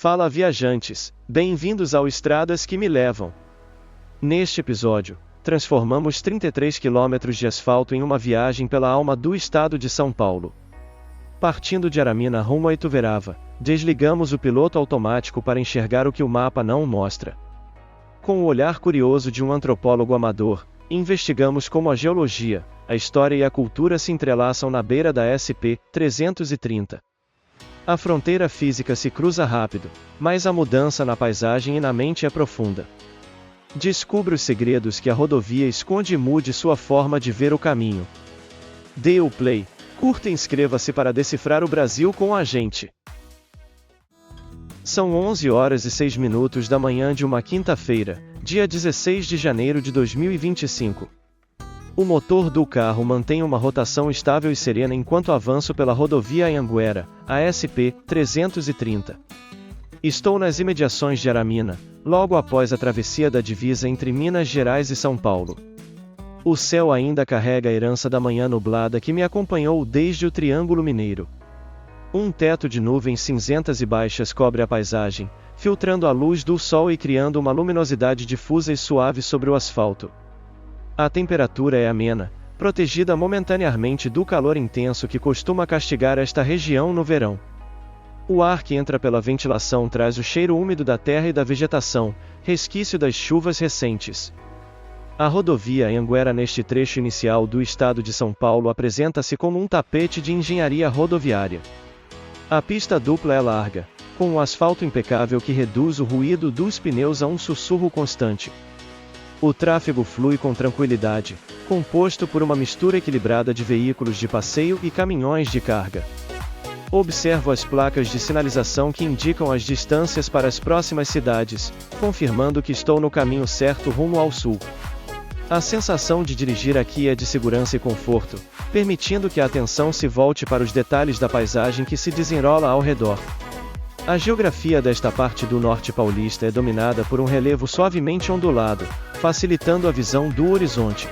Fala viajantes, bem-vindos ao Estradas que me levam. Neste episódio, transformamos 33 quilômetros de asfalto em uma viagem pela alma do estado de São Paulo. Partindo de Aramina rumo a Ituverava, desligamos o piloto automático para enxergar o que o mapa não mostra. Com o olhar curioso de um antropólogo amador, investigamos como a geologia, a história e a cultura se entrelaçam na beira da SP-330. A fronteira física se cruza rápido, mas a mudança na paisagem e na mente é profunda. Descubra os segredos que a rodovia esconde e mude sua forma de ver o caminho. Dê o play, curta e inscreva-se para decifrar o Brasil com a gente. São 11 horas e 6 minutos da manhã de uma quinta-feira, dia 16 de janeiro de 2025. O motor do carro mantém uma rotação estável e serena enquanto avanço pela rodovia Anhanguera, a SP-330. Estou nas imediações de Aramina, logo após a travessia da divisa entre Minas Gerais e São Paulo. O céu ainda carrega a herança da manhã nublada que me acompanhou desde o Triângulo Mineiro. Um teto de nuvens cinzentas e baixas cobre a paisagem, filtrando a luz do sol e criando uma luminosidade difusa e suave sobre o asfalto. A temperatura é amena, protegida momentaneamente do calor intenso que costuma castigar esta região no verão. O ar que entra pela ventilação traz o cheiro úmido da terra e da vegetação, resquício das chuvas recentes. A rodovia Anhanguera neste trecho inicial do estado de São Paulo apresenta-se como um tapete de engenharia rodoviária. A pista dupla é larga, com um asfalto impecável que reduz o ruído dos pneus a um sussurro constante. O tráfego flui com tranquilidade, composto por uma mistura equilibrada de veículos de passeio e caminhões de carga. Observo as placas de sinalização que indicam as distâncias para as próximas cidades, confirmando que estou no caminho certo rumo ao sul. A sensação de dirigir aqui é de segurança e conforto, permitindo que a atenção se volte para os detalhes da paisagem que se desenrola ao redor. A geografia desta parte do norte paulista é dominada por um relevo suavemente ondulado, facilitando a visão do horizonte.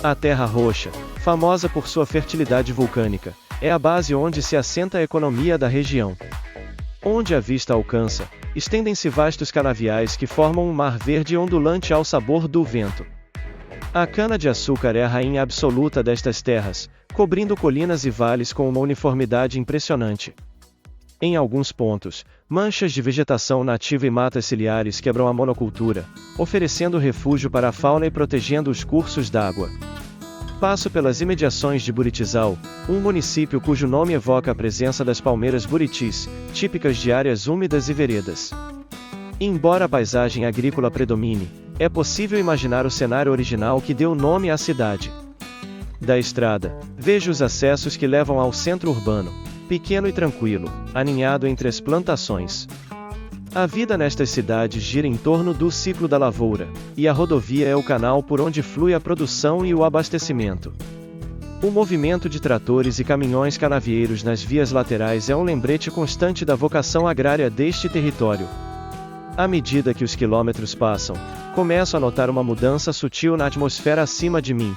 A Terra Roxa, famosa por sua fertilidade vulcânica, é a base onde se assenta a economia da região. Onde a vista alcança, estendem-se vastos canaviais que formam um mar verde ondulante ao sabor do vento. A cana-de-açúcar é a rainha absoluta destas terras, cobrindo colinas e vales com uma uniformidade impressionante. Em alguns pontos, manchas de vegetação nativa e matas ciliares quebram a monocultura, oferecendo refúgio para a fauna e protegendo os cursos d'água. Passo pelas imediações de Buritizal, um município cujo nome evoca a presença das palmeiras buritis, típicas de áreas úmidas e veredas. Embora a paisagem agrícola predomine, é possível imaginar o cenário original que deu nome à cidade. Da estrada, vejo os acessos que levam ao centro urbano, pequeno e tranquilo, aninhado entre as plantações. A vida nestas cidades gira em torno do ciclo da lavoura, e a rodovia é o canal por onde flui a produção e o abastecimento. O movimento de tratores e caminhões canavieiros nas vias laterais é um lembrete constante da vocação agrária deste território. À medida que os quilômetros passam, começo a notar uma mudança sutil na atmosfera acima de mim.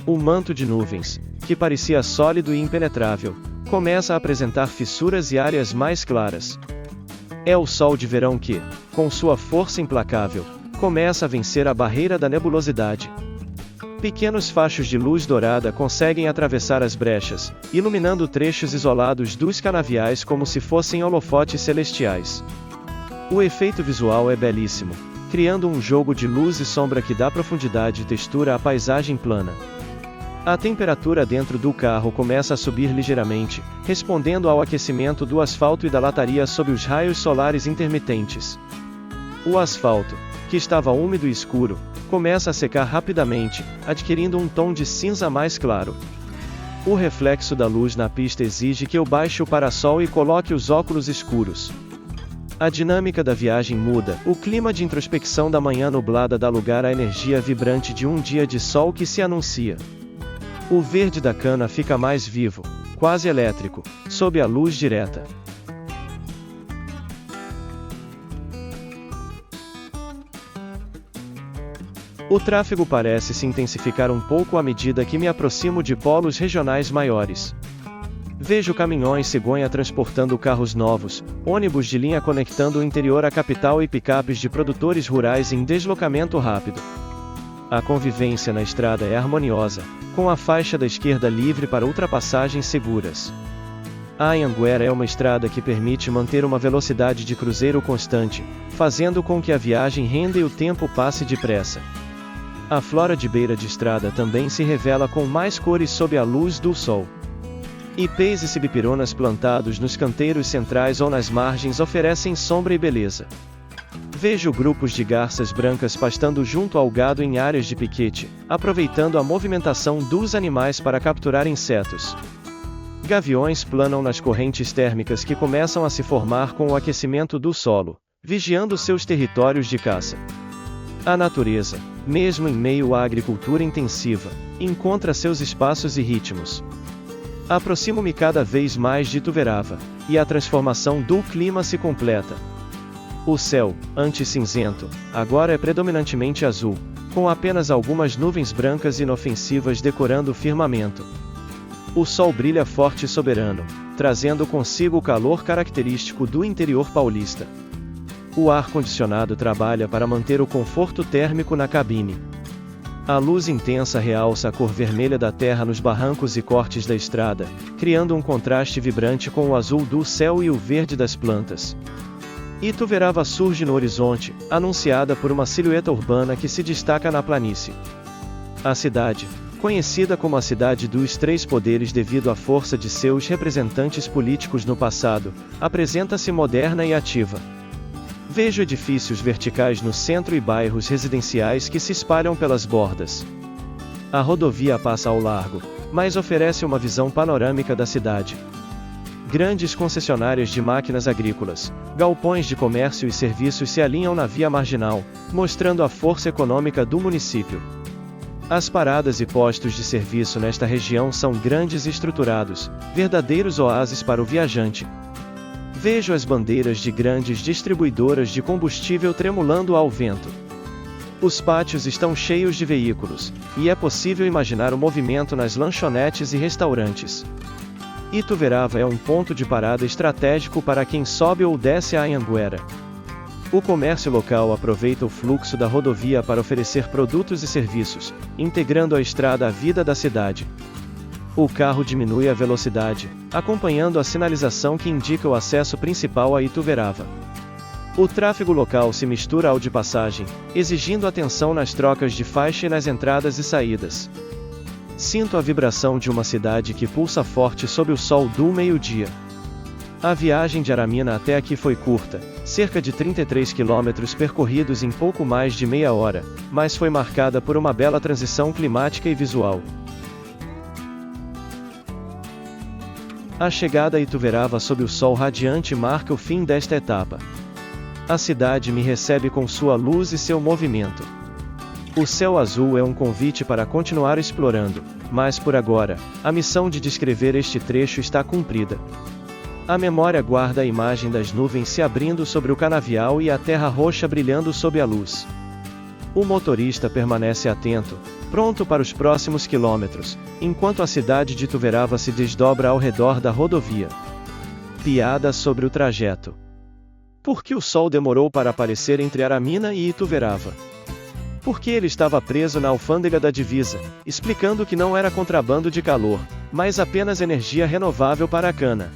O manto de nuvens, que parecia sólido e impenetrável, começa a apresentar fissuras e áreas mais claras. É o sol de verão que, com sua força implacável, começa a vencer a barreira da nebulosidade. Pequenos fachos de luz dourada conseguem atravessar as brechas, iluminando trechos isolados dos canaviais como se fossem holofotes celestiais. O efeito visual é belíssimo, criando um jogo de luz e sombra que dá profundidade e textura à paisagem plana. A temperatura dentro do carro começa a subir ligeiramente, respondendo ao aquecimento do asfalto e da lataria sob os raios solares intermitentes. O asfalto, que estava úmido e escuro, começa a secar rapidamente, adquirindo um tom de cinza mais claro. O reflexo da luz na pista exige que eu baixe o parasol e coloque os óculos escuros. A dinâmica da viagem muda, o clima de introspecção da manhã nublada dá lugar à energia vibrante de um dia de sol que se anuncia. O verde da cana fica mais vivo, quase elétrico, sob a luz direta. O tráfego parece se intensificar um pouco à medida que me aproximo de polos regionais maiores. Vejo caminhões cegonha transportando carros novos, ônibus de linha conectando o interior à capital e picapes de produtores rurais em deslocamento rápido. A convivência na estrada é harmoniosa, com a faixa da esquerda livre para ultrapassagens seguras. A Anhanguera é uma estrada que permite manter uma velocidade de cruzeiro constante, fazendo com que a viagem renda e o tempo passe depressa. A flora de beira de estrada também se revela com mais cores sob a luz do sol. Ipês e sibipironas plantados nos canteiros centrais ou nas margens oferecem sombra e beleza. Vejo grupos de garças brancas pastando junto ao gado em áreas de piquete, aproveitando a movimentação dos animais para capturar insetos. Gaviões planam nas correntes térmicas que começam a se formar com o aquecimento do solo, vigiando seus territórios de caça. A natureza, mesmo em meio à agricultura intensiva, encontra seus espaços e ritmos. Aproximo-me cada vez mais de Ituverava, e a transformação do clima se completa. O céu, antes cinzento, agora é predominantemente azul, com apenas algumas nuvens brancas inofensivas decorando o firmamento. O sol brilha forte e soberano, trazendo consigo o calor característico do interior paulista. O ar-condicionado trabalha para manter o conforto térmico na cabine. A luz intensa realça a cor vermelha da terra nos barrancos e cortes da estrada, criando um contraste vibrante com o azul do céu e o verde das plantas. Ituverava surge no horizonte, anunciada por uma silhueta urbana que se destaca na planície. A cidade, conhecida como a Cidade dos Três Poderes devido à força de seus representantes políticos no passado, apresenta-se moderna e ativa. Vejo edifícios verticais no centro e bairros residenciais que se espalham pelas bordas. A rodovia passa ao largo, mas oferece uma visão panorâmica da cidade. Grandes concessionárias de máquinas agrícolas, galpões de comércio e serviços se alinham na via marginal, mostrando a força econômica do município. As paradas e postos de serviço nesta região são grandes e estruturados, verdadeiros oásis para o viajante. Vejo as bandeiras de grandes distribuidoras de combustível tremulando ao vento. Os pátios estão cheios de veículos, e é possível imaginar o movimento nas lanchonetes e restaurantes. Ituverava é um ponto de parada estratégico para quem sobe ou desce a Anhanguera. O comércio local aproveita o fluxo da rodovia para oferecer produtos e serviços, integrando a estrada à vida da cidade. O carro diminui a velocidade, acompanhando a sinalização que indica o acesso principal a Ituverava. O tráfego local se mistura ao de passagem, exigindo atenção nas trocas de faixa e nas entradas e saídas. Sinto a vibração de uma cidade que pulsa forte sob o sol do meio-dia. A viagem de Aramina até aqui foi curta, cerca de 33 quilômetros percorridos em pouco mais de meia hora, mas foi marcada por uma bela transição climática e visual. A chegada a Ituverava sob o sol radiante marca o fim desta etapa. A cidade me recebe com sua luz e seu movimento. O céu azul é um convite para continuar explorando, mas por agora, a missão de descrever este trecho está cumprida. A memória guarda a imagem das nuvens se abrindo sobre o canavial e a terra roxa brilhando sob a luz. O motorista permanece atento, pronto para os próximos quilômetros, enquanto a cidade de Ituverava se desdobra ao redor da rodovia. Piada sobre o trajeto. Por que o sol demorou para aparecer entre Aramina e Ituverava? Porque ele estava preso na alfândega da divisa, explicando que não era contrabando de calor, mas apenas energia renovável para a cana.